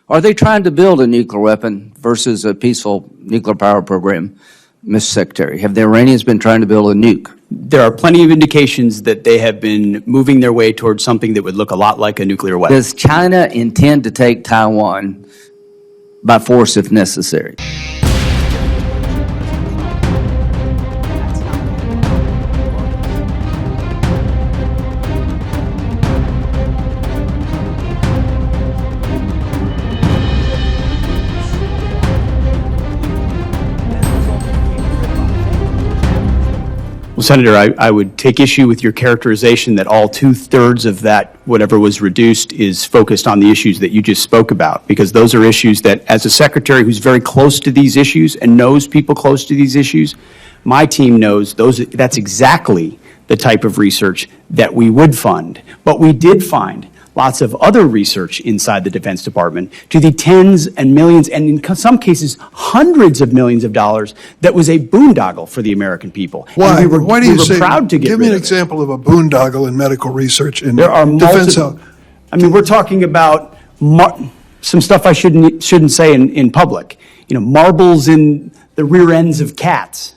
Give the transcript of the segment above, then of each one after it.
Are they trying to build a nuclear weapon versus a peaceful nuclear power program, Mr. Secretary? Have the Iranians been trying to build a nuke? There are plenty of indications that they have been moving their way towards something that would look a lot like a nuclear weapon. Does China intend to take Taiwan by force if necessary? Well, Senator, I would take issue with your characterization that all two-thirds of that, whatever was reduced, is focused on the issues that you just spoke about, because those are issues that, as a secretary who's very close to these issues and knows people close to these issues, my team knows that's exactly the type of research that we would fund. But we did find lots of other research inside the Defense Department to the tens and millions, and in some cases, hundreds of millions of dollars that was a boondoggle for the American people. Why? And Why do you say, proud to get give me rid an of it. example of a boondoggle in medical research in There are defense. multiple. I mean, we're talking about some stuff I shouldn't say in public. You know, marbles in the rear ends of cats.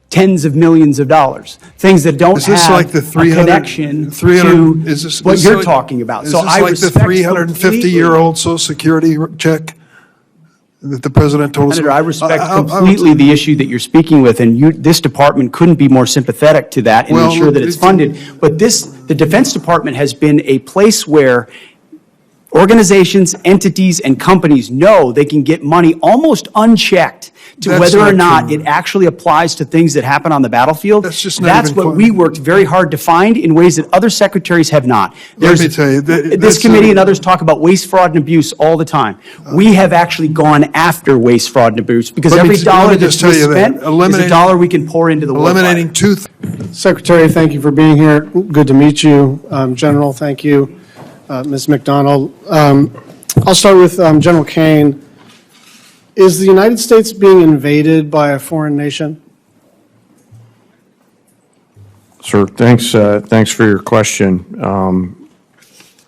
Tens of millions of dollars, things that don't have like the a connection to what you're talking about. So I respect the 350-year-old Social Security check that the president told us Senator, about? I respect completely the issue that you're speaking with, and this department couldn't be more sympathetic to that and ensure that it's funded. But the Defense Department has been a place where organizations, entities, and companies know they can get money almost unchecked to whether or not it actually applies to things that happen on the battlefield. That's what we worked very hard to find in ways that other secretaries have not. Let me tell you. This committee and others talk about waste, fraud, and abuse all the time. We have actually gone after waste, fraud, and abuse because every dollar that's spent is a dollar we can pour into the war. Eliminating Secretary, thank you for being here. Good to meet you. General, thank you. Ms. McDonald. I'll start with General Kane. Is the United States being invaded by a foreign nation? Sir, thanks for your question.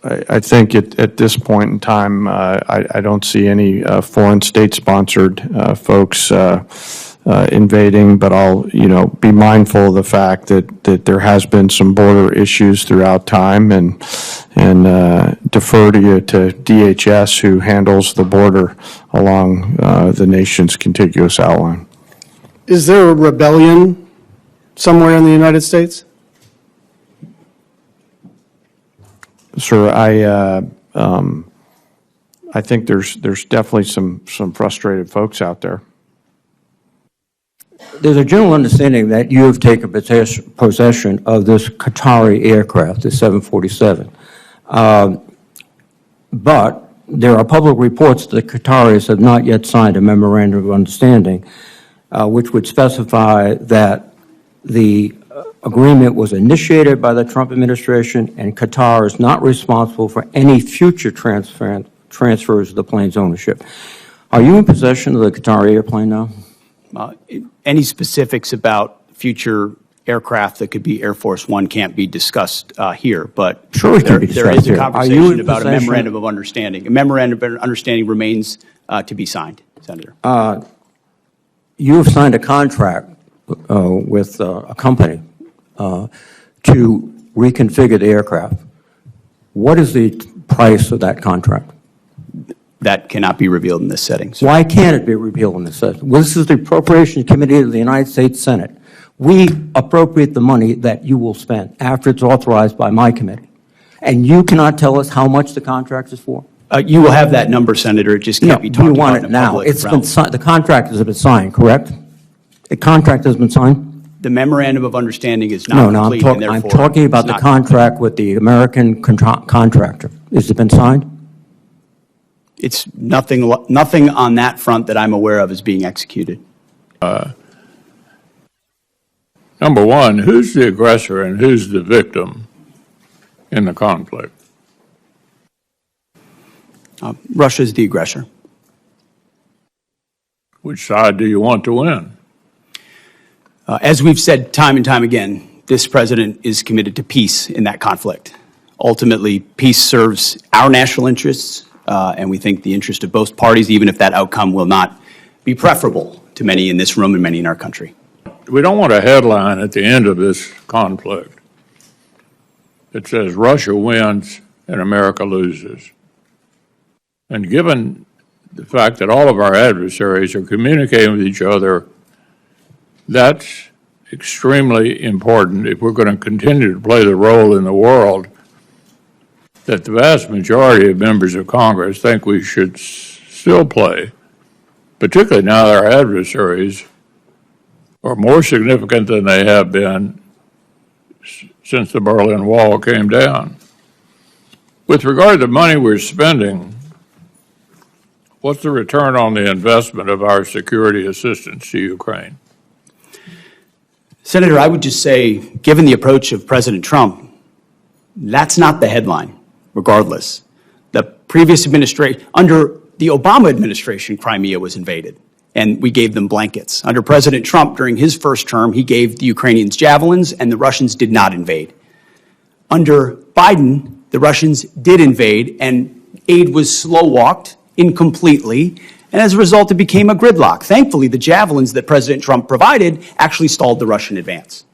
I think at this point in time, I don't see any foreign state-sponsored folks invading, but I'll be mindful of the fact that there has been some border issues throughout time, and defer to you to DHS, who handles the border along the nation's contiguous outline. Is there a rebellion somewhere in the United States? Sir, I think there's definitely some frustrated folks out there. There's a general understanding that you have taken possession of this Qatari aircraft, the 747. But there are public reports that the Qataris have not yet signed a memorandum of understanding, which would specify that the agreement was initiated by the Trump administration, and Qatar is not responsible for any future transfers of the plane's ownership. Are you in possession of the Qatari airplane now? Any specifics about future aircraft that could be Air Force One can't be discussed here, but sure there is a conversation about a memorandum of understanding. A memorandum of understanding remains to be signed, Senator. You have signed a contract with a company to reconfigure the aircraft. What is the price of that contract? That cannot be revealed in this setting. Why can't it be revealed in this setting? Well, this is the Appropriations Committee of the United States Senate. We appropriate the money that you will spend after it's authorized by my committee. And you cannot tell us how much the contract is for? You will have that number, Senator. It just can't be talked about. You want it now. It's been the contract has been signed, correct? The contract has been signed? The memorandum of understanding is not complete, and therefore I'm talking about the contract with the American contractor. Has it been signed? It's nothing on that front that I'm aware of is being executed. Number one, who's the aggressor and who's the victim in the conflict? Russia's the aggressor. Which side do you want to win? As we've said time and time again, this president is committed to peace in that conflict. Ultimately, peace serves our national interests and we think the interest of both parties, even if that outcome will not be preferable to many in this room and many in our country. We don't want a headline at the end of this conflict that says Russia wins and America loses. And given the fact that all of our adversaries are communicating with each other, that's extremely important if we're going to continue to play the role in the world that the vast majority of members of Congress think we should still play, particularly now that our adversaries are more significant than they have been since the Berlin Wall came down. With regard to the money we're spending, what's the return on the investment of our security assistance to Ukraine? Senator, I would just say, given the approach of President Trump, that's not the headline, regardless. The previous administration, under the Obama administration, Crimea was invaded, and we gave them blankets. Under President Trump, during his first term, he gave the Ukrainians javelins, and the Russians did not invade. Under Biden, the Russians did invade, and aid was slow-walked, incompletely, and as a result, it became a gridlock. Thankfully, the javelins that President Trump provided actually stalled the Russian advance.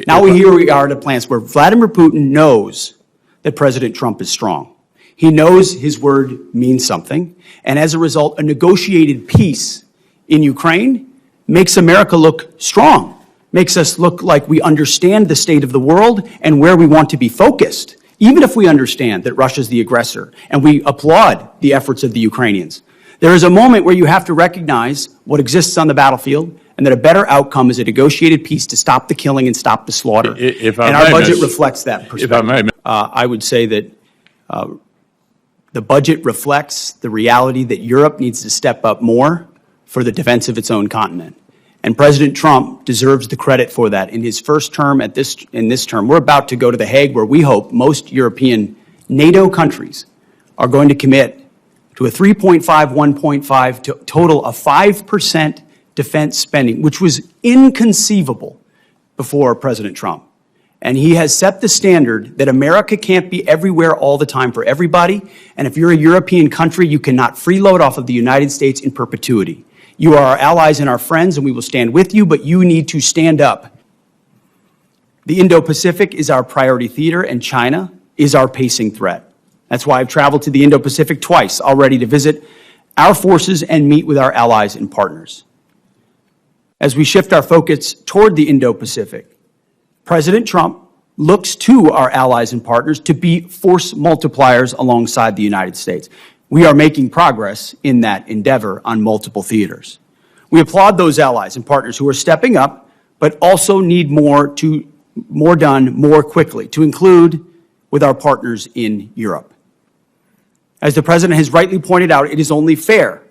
Now here we are at a place where Vladimir Putin knows that President Trump is strong. He knows his word means something, and as a result, a negotiated peace in Ukraine makes America look strong, makes us look like we understand the state of the world and where we want to be focused, even if we understand that Russia's the aggressor, and we applaud the efforts of the Ukrainians. There is a moment where you have to recognize what exists on the battlefield and that a better outcome is a negotiated peace to stop the killing and stop the slaughter. And our budget reflects that perspective. I would say that the budget reflects the reality that Europe needs to step up more for the defense of its own continent. And President Trump deserves the credit for that. In his first term, in this term, we're about to go to The Hague, where we hope most European NATO countries are going to commit to a 3.5, 1.5 to total of 5% defense spending, which was inconceivable before President Trump. And he has set the standard that America can't be everywhere all the time for everybody. And if you're a European country, you cannot freeload off of the United States in perpetuity. You are our allies and our friends, and we will stand with you, but you need to stand up. The Indo-Pacific is our priority theater, and China is our pacing threat. That's why I've traveled to the Indo-Pacific twice already to visit our forces and meet with our allies and partners. As we shift our focus toward the Indo-Pacific, President Trump looks to our allies and partners to be force multipliers alongside the United States. We are making progress in that endeavor on multiple theaters. We applaud those allies and partners who are stepping up, but also need more done more quickly, to include with our partners in Europe. As the President has rightly pointed out, it is only fair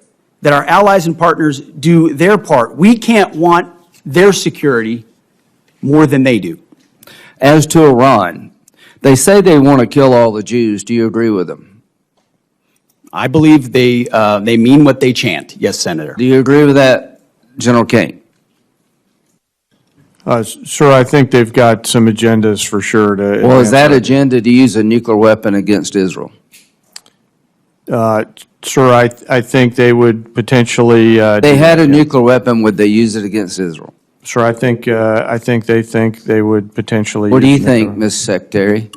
that our allies and partners do their part. We can't want their security more than they do. As to Iran, they say they want to kill all the Jews. Do you agree with them? I believe they mean what they chant. Yes, Senator. Do you agree with that, General Kane? Sir, I think they've got some agendas for sure to. Well, is that agenda to use a nuclear weapon against Israel? Sir, I think they would potentially. They had a nuclear weapon. Would they use it against Israel? Sir, I think they would potentially. What do you think, Ms. Secretary?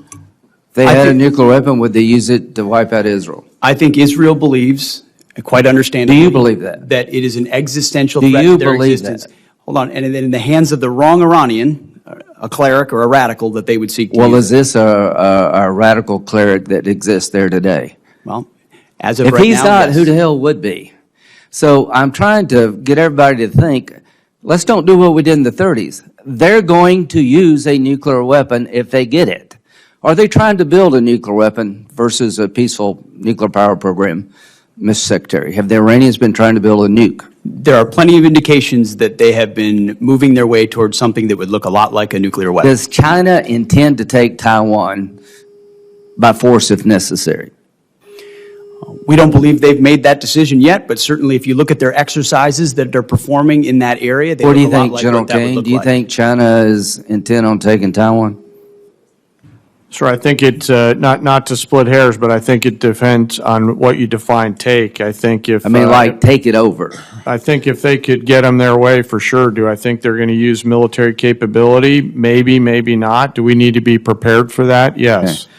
If they had a nuclear weapon, would they use it to wipe out Israel? I think Israel believes, quite understandably. Do you believe that? That it is an existential threat to their believe existence. That? Hold on, and in the hands of the wrong Iranian, a cleric or a radical, that they would seek to Well, use is this a radical cleric that exists there today? Well, as of if right he's now, not, yes. who the hell would be? So I'm trying to get everybody to think, let's don't do what we did in the 30s. They're going to use a nuclear weapon if they get it. Are they trying to build a nuclear weapon versus a peaceful nuclear power program, Ms. Secretary? Have the Iranians been trying to build a nuke? There are plenty of indications that they have been moving their way towards something that would look a lot like a nuclear weapon. Does China intend to take Taiwan by force if necessary? We don't believe they've made that decision yet, but certainly if you look at their exercises that they're performing in that area, they What do you look a lot think, like General what that would Kane? look Do you like. think China is intent on taking Taiwan? Sir, I think it's, not to split hairs, but I think it depends on what you define take. I think if. I mean, like, take it over. I think if they could get them their way, for sure. Do I think they're going to use military capability? Maybe, maybe not. Do we need to be prepared for that? Yes. Okay.